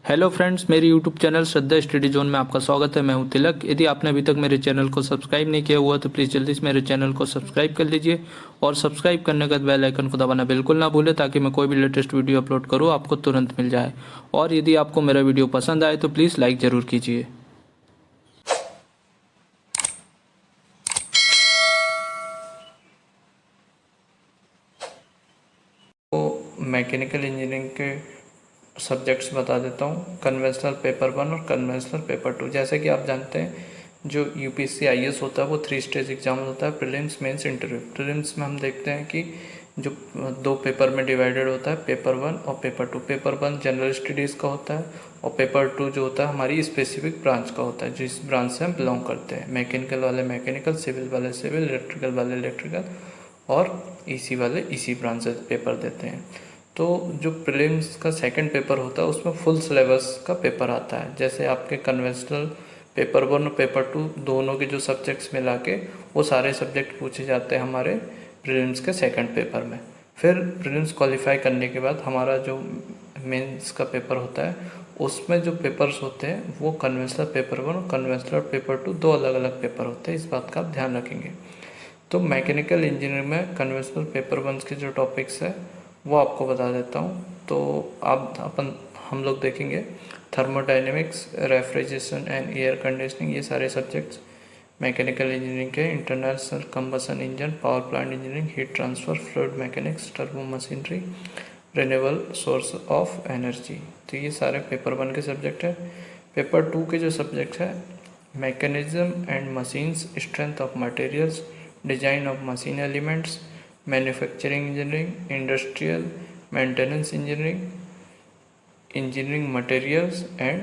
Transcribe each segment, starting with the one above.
Hello friends, मेरी YouTube channel श्रद्धा study zone में आपका स्वागत है। मैं हूं तिलक। यदि आपने अभी तक मेरे चैनल को सब्सक्राइब नहीं किया हुआ तो प्लीज़ जल्दी से मेरे चैनल को सब्सक्राइब कर लीजिए और सब्सक्राइब करने के बाद बेल आइकन को दबाना बिल्कुल ना भूलें ताकि मैं कोई भी लेटेस्ट वीडियो अपलोड करूं आपको तुरंत मिल जाए। और यदि आपको मेरा वीडियो पसंद आए तो प्लीज़ लाइक ज़रूर कीजिए। तो मैकेनिकल इंजीनियरिंग के सब्जेक्ट्स बता देता हूँ, कन्वेंशनल पेपर 1 और कन्वेंशनल पेपर 2। जैसे कि आप जानते हैं जो यूपीएससी आईएएस होता है वो 3 स्टेज एग्जाम होता है, प्रीलिम्स, मेंस, इंटरव्यू। प्रीलिम्स में हम देखते हैं कि जो 2 पेपर में डिवाइडेड होता है, पेपर 1 और पेपर 2। पेपर 1 जनरल स्टडीज़ का होता है और पेपर 2 जो होता है हमारी स्पेसिफिक ब्रांच का होता है, जिस ब्रांच से हम बिलोंग करते हैं। मैकेनिकल वाले मैकेनिकल, सिविल वाले सिविल, इलेक्ट्रिकल वाले इलेक्ट्रिकल और ईसी वाले ईसी ब्रांच से पेपर देते हैं। तो जो प्रीलिम्स का सेकंड पेपर होता है उसमें फुल सिलेबस का पेपर आता है। जैसे आपके कन्वेंशनल पेपर 1 और पेपर 2 दोनों के जो सब्जेक्ट्स मिला के वो सारे सब्जेक्ट पूछे जाते हैं हमारे प्रीलिम्स के सेकंड पेपर में। फिर प्रीलिम्स क्वालिफाई करने के बाद हमारा जो मेंस का पेपर होता है उसमें जो पेपर्स होते हैं वो कन्वेंशनल पेपर 1 और कन्वेंशनल पेपर 2 दो अलग अलग पेपर होते हैं। इस बात का आप ध्यान रखेंगे। तो मैकेनिकल इंजीनियरिंग में कन्वेंशनल पेपर 1 के जो टॉपिक्स है वो आपको बता देता हूँ। तो हम लोग देखेंगे thermodynamics, refrigeration and air conditioning, ये सारे सब्जेक्ट्स मैकेनिकल इंजीनियरिंग के। Internal combustion engine, power plant engineering, heat transfer, fluid mechanics, turbo machinery, renewable source of energy. तो ये सारे पेपर 1 के सब्जेक्ट है। पेपर 2 के जो सब्जेक्ट है mechanism and machines, strength of materials, design of machine elements, manufacturing engineering, industrial maintenance engineering, engineering materials and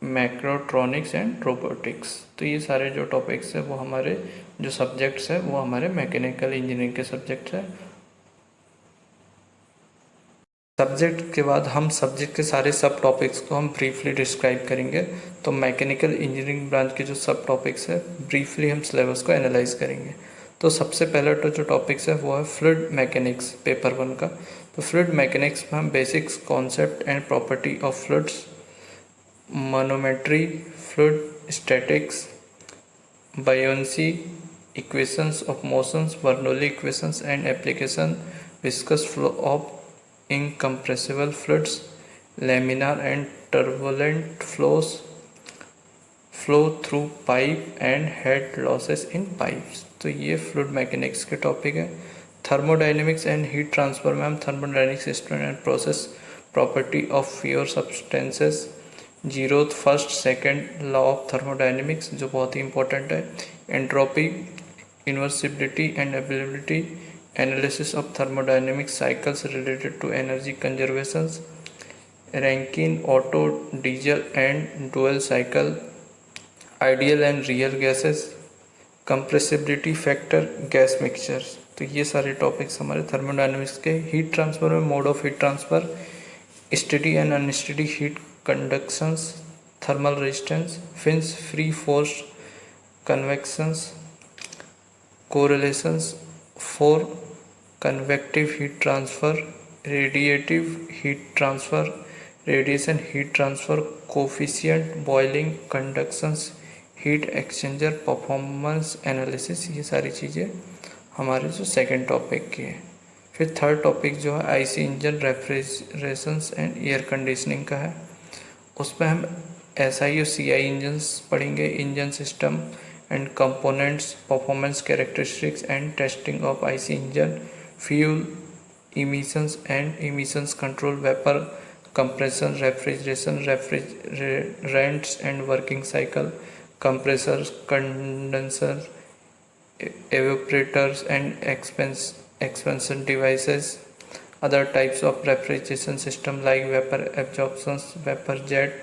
mechatronics and robotics. तो ये सारे जो टॉपिक्स है वो हमारे जो सब्जेक्ट्स है वो हमारे मैकेनिकल इंजीनियरिंग के सब्जेक्ट्स है। सब्जेक्ट के बाद हम सब्जेक्ट के सारे सब टॉपिक्स को हम ब्रीफली डिस्क्राइब करेंगे। तो मैकेनिकल इंजीनियरिंग ब्रांच के जो सब टॉपिक्स है ब्रीफली हम सिलेबस को एनालाइज करेंगे। तो सबसे पहला तो जो टॉपिक्स है वो है फ्लूइड मैकेनिक्स, पेपर 1 का। तो फ्लूइड मैकेनिक्स में हम basics concept and property of fluids, manometry, fluid statics, buoyancy, equations of motions, Bernoulli equations and application, viscous flow of incompressible fluids, laminar and turbulent flow through pipe and head losses in pipes। तो ये fluid mechanics के topic है। Thermodynamics and heat transfer में हम thermodynamic system and process, property of pure substances, zeroth, first, second law of thermodynamics जो बहुत ही important है, entropy, irreversibility and availability, analysis of thermodynamic cycles related to energy conservation, Rankine, Otto, diesel and dual cycle, ideal and real gases, compressibility factor, gas mixtures। तो ये सारे topics हमारे thermodynamics के। Heat transfer में mode of heat transfer, steady and unsteady heat conductions, thermal resistance, fins, free force convections, correlations, for convective heat transfer, radiative heat transfer, radiation heat transfer, coefficient, boiling, conductions, heat exchanger, performance analysis, ये सारी चीज़ें हमारे जो second topic की है। फिर third topic जो है IC engine, refrigerations and air conditioning का है। उसमें हम एसआई और सीआई इंजन्स पढ़ेंगे, engine system and components, performance characteristics and testing of IC engine, fuel emissions and emissions control, vapor compression, refrigeration, refrigerants and working cycle, compressors, condenser, evaporators and expansion devices, other types of refrigeration system like vapor absorption, vapor jet,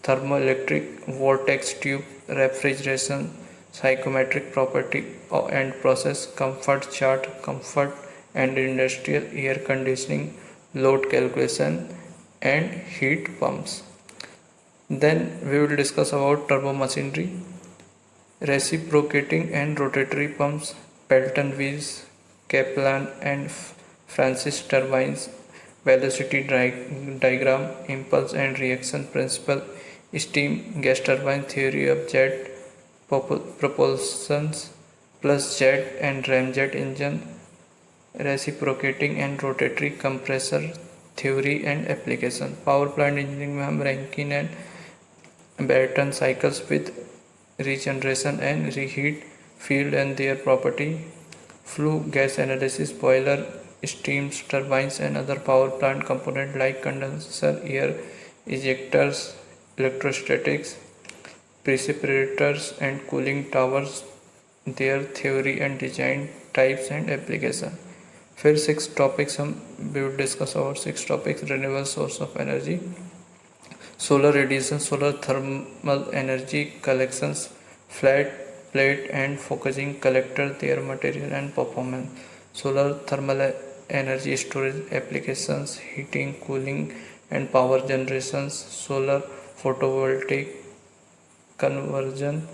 thermoelectric, vortex tube, refrigeration, psychometric property and process, comfort chart, comfort and industrial air conditioning, load calculation and heat pumps। Then we will discuss about turbo machinery, reciprocating and rotatory pumps, Pelton wheels, Kaplan and Francis turbines, velocity diagram, impulse and reaction principle, steam gas turbine theory of jet propulsions plus jet and ramjet engine, reciprocating and rotatory compressor theory and application. Power plant engineering में हम Rankine and Brayton cycles with regeneration and reheat field and their property, flue gas analysis, boiler, steam turbines and other power plant components like condenser, air ejectors, electrostatics, precipitors and cooling towers, their theory and design types and application. फिर 6 topics हम discuss और 6 topics renewable source of energy, solar radiation, solar thermal energy collections, flat plate and focusing collector, their material and performance, solar thermal energy storage applications, heating, cooling and power generations, solar photovoltaic conversion,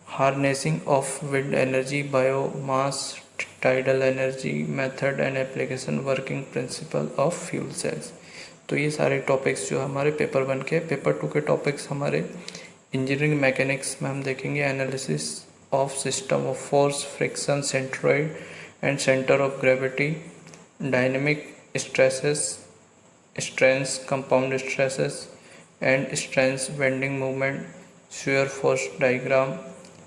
harnessing of wind energy, biomass, tidal energy method and application, working principle of fuel cells. तो ये सारे topics जो हमारे paper 1 के, paper 2 के topics हमारे engineering mechanics में हम देखेंगे analysis of system of force, friction, centroid and centre of gravity, dynamic stresses, strains, compound stresses and strains, bending movement, shear force diagram,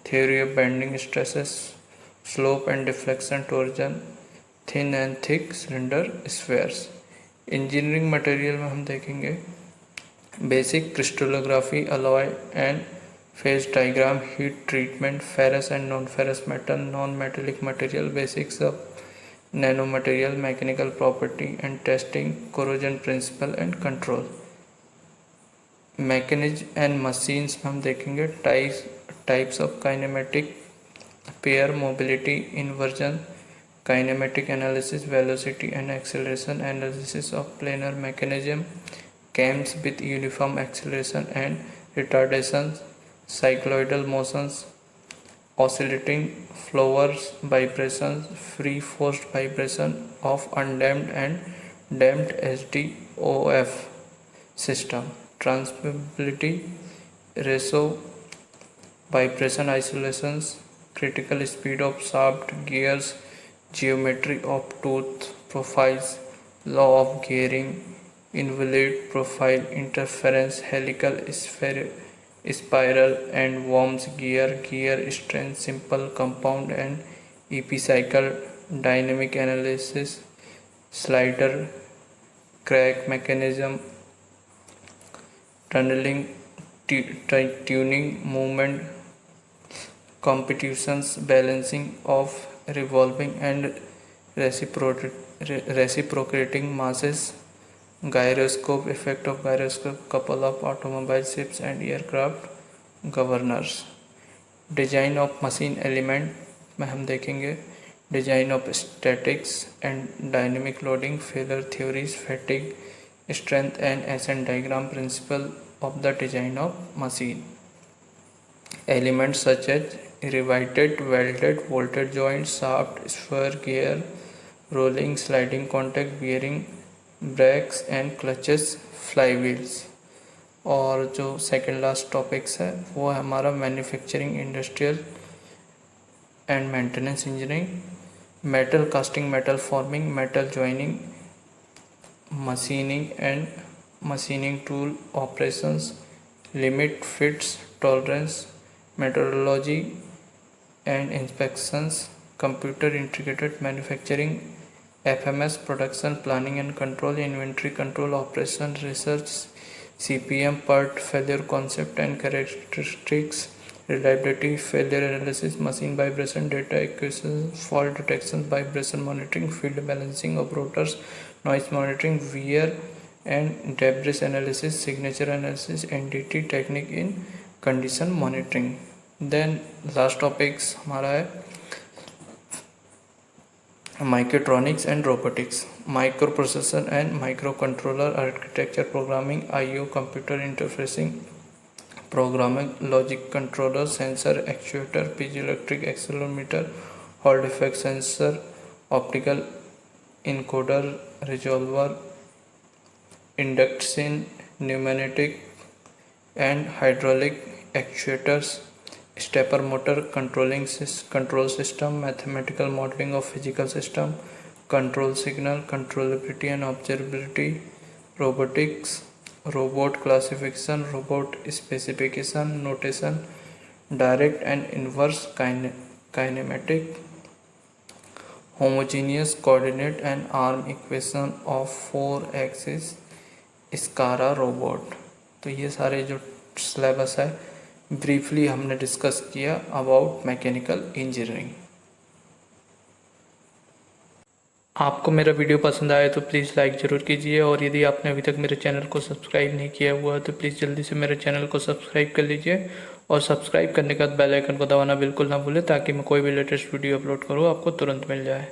theory of bending stresses, slope and deflection torsion, thin and thick cylinder spheres. Engineering material में हम देखेंगे basic crystallography, alloy and phase diagram, heat treatment, ferrous and non ferrous metal, non metallic material, basics of nano material, mechanical property and testing, corrosion principle and control. Mechanism and machines में हम देखेंगे types of kinematic, pair, mobility, inversion, kinematic analysis, velocity and acceleration analysis of planar mechanism, cams with uniform acceleration and retardation, cycloidal motions, oscillating flowers, vibrations, free forced vibration of undamped and damped SDOF system, transmissibility ratio, vibration isolations, critical speed of shaft gears, geometry of tooth profiles, law of gearing, invalid profile, interference, helical, spiral and worms gear, gear strength, simple, compound and EP cycle, dynamic analysis, slider, crack mechanism, tunneling, tuning, movement, computations, balancing of revolving and reciprocating masses, gyroscope, effect of gyroscope, couple of automobile, ships and aircraft, governors. Design of machine element में हम देखेंगे design of statics and dynamic loading, failure theories, fatigue, strength and ascent diagram, principle of the design of machine. Elements such as riveted, welded, bolted joints, shaft, sphere, gear, rolling, sliding contact, bearing, brakes and clutches, flywheels. और जो second last topics है वो है हमारा manufacturing, industrial and maintenance engineering, metal casting, metal forming, metal joining, machining and machining tool operations, limit, fits, tolerance, metrology and inspections, computer integrated manufacturing, FMS, production planning and control, inventory control, operation research, CPM, part failure concept and characteristics, reliability, failure analysis, machine vibration, data acquisition, fault detection, vibration monitoring, field balancing of rotors, noise monitoring, wear and debris analysis, signature analysis, NDT technique in condition monitoring. Then last topics हमारा है mechatronics and robotics, microprocessor and microcontroller architecture, programming, IO, computer interfacing, programming, logic controller, sensor, actuator, piezoelectric accelerometer, Hall effect sensor, optical encoder, resolver, induction, pneumatic and hydraulic actuators, stepper motor, control system, mathematical modeling of physical system, control signal, controllability and observability, robotics, robot classification, robot specification, notation, direct and inverse kinematic, homogeneous coordinate and arm equation of 4 axis, SCARA robot. तो ये सारे जो syllabus है briefly हमने discuss किया about mechanical engineering. आपको मेरा video पसंद आए तो प्लीज़ लाइक ज़रूर कीजिए, और यदि आपने अभी तक मेरे चैनल को सब्सक्राइब नहीं किया हुआ है तो प्लीज़ जल्दी से मेरे चैनल को सब्सक्राइब कर लीजिए, और सब्सक्राइब करने के बाद बेल आइकन को दबाना बिल्कुल ना भूलें, ताकि मैं कोई भी लेटेस्ट वीडियो अपलोड करूँ आपको तुरंत मिल जाए।